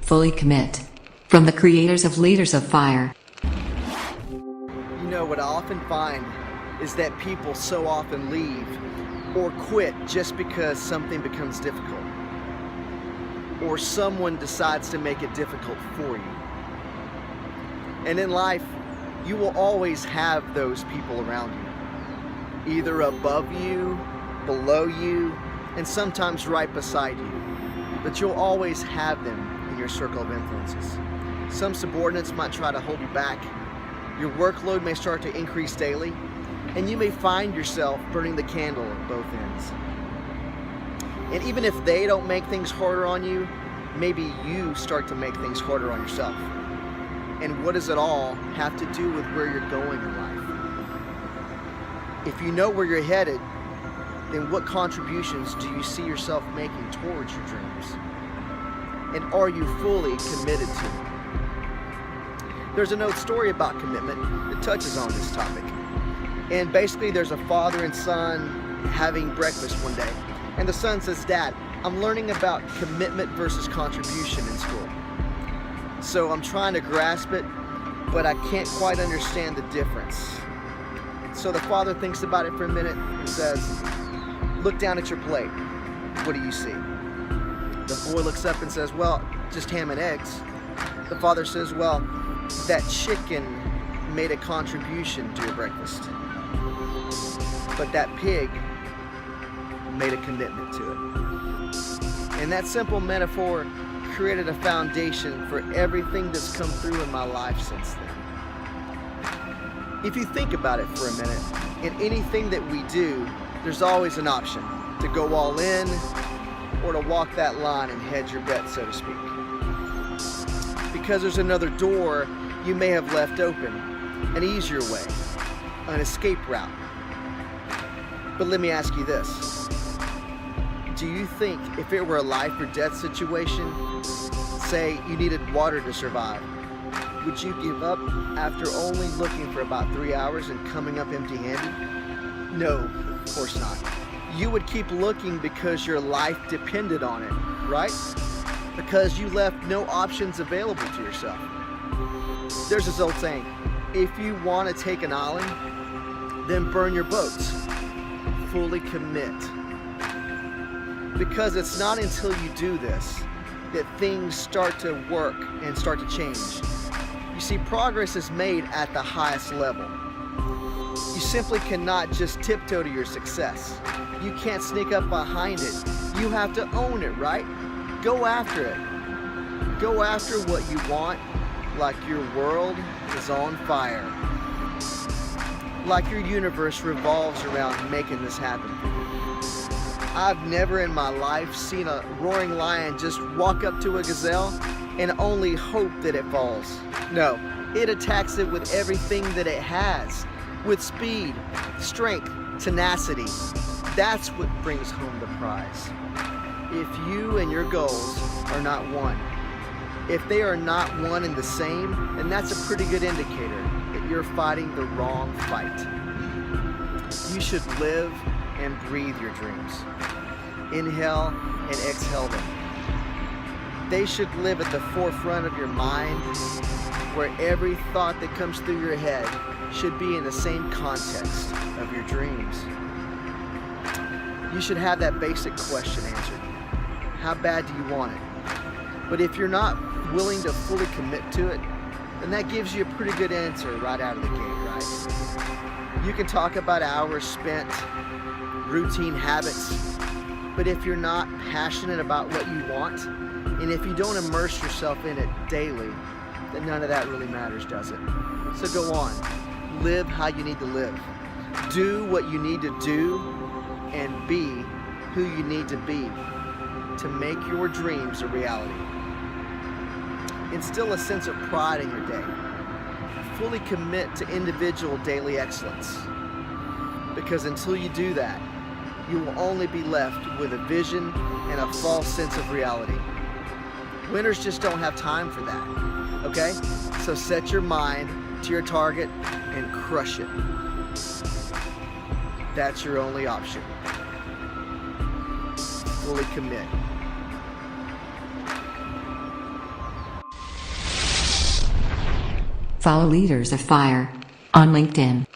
Fully commit. From the creators of Leaders of Fire. You know, what I often find is that people so often leave or quit just because something becomes difficult, or someone decides to make it difficult for you. And in life, you will always have those people around you, either above you, below you, and sometimes right beside you. But you'll always have them in your circle of influences. Some subordinates might try to hold you back. Your workload may start to increase daily, and you may find yourself burning the candle at both ends. And even if they don't make things harder on you, maybe you start to make things harder on yourself. And what does it all have to do with where you're going in life? If you know where you're headed, then what contributions do you see yourself making towards your dreams? And are you fully committed to them? There's an old story about commitment that touches on this topic. And basically there's a father and son having breakfast one day. And the son says, "Dad, I'm learning about commitment versus contribution in school. So I'm trying to grasp it, but I can't quite understand the difference." So the father thinks about it for a minute and says, "Look down at your plate. What do you see?" The boy looks up and says, "Well, just ham and eggs." The father says, "Well, that chicken made a contribution to your breakfast, but that pig made a commitment to it." And that simple metaphor created a foundation for everything that's come through in my life since then. If you think about it for a minute, in anything that we do, there's always an option to go all in or to walk that line and hedge your bet, so to speak. Because there's another door you may have left open, an easier way, an escape route. But let me ask you this. Do you think if it were a life or death situation, say you needed water to survive, would you give up after only looking for about 3 hours and coming up empty-handed? No, of course not. You would keep looking because your life depended on it, right? Because you left no options available to yourself. There's this old saying, if you want to take an island, then burn your boats. Fully commit. Because it's not until you do this that things start to work and start to change. You see, progress is made at the highest level. You simply cannot just tiptoe to your success. You can't sneak up behind it. You have to own it, right? Go after it. Go after what you want, like your world is on fire. Like your universe revolves around making this happen. I've never in my life seen a roaring lion just walk up to a gazelle and only hope that it falls. No, it attacks it with everything that it has, with speed, strength, tenacity. That's what brings home the prize. If you and your goals are not one, if they are not one and the same, then that's a pretty good indicator that you're fighting the wrong fight. You should live and breathe your dreams. Inhale and exhale them. They should live at the forefront of your mind, where every thought that comes through your head should be in the same context of your dreams. You should have that basic question answered. How bad do you want it? But if you're not willing to fully commit to it, then that gives you a pretty good answer right out of the gate, right? You can talk about hours spent, routine habits, but if you're not passionate about what you want, and if you don't immerse yourself in it daily, then none of that really matters, does it? So go on. Live how you need to live. Do what you need to do, and be who you need to be to make your dreams a reality. Instill a sense of pride in your day. Fully commit to individual daily excellence. Because until you do that, you will only be left with a vision and a false sense of reality. Winners just don't have time for that, okay? So set your mind to your target and crush it. That's your only option. Fully commit. Follow Leaders of Fire on LinkedIn.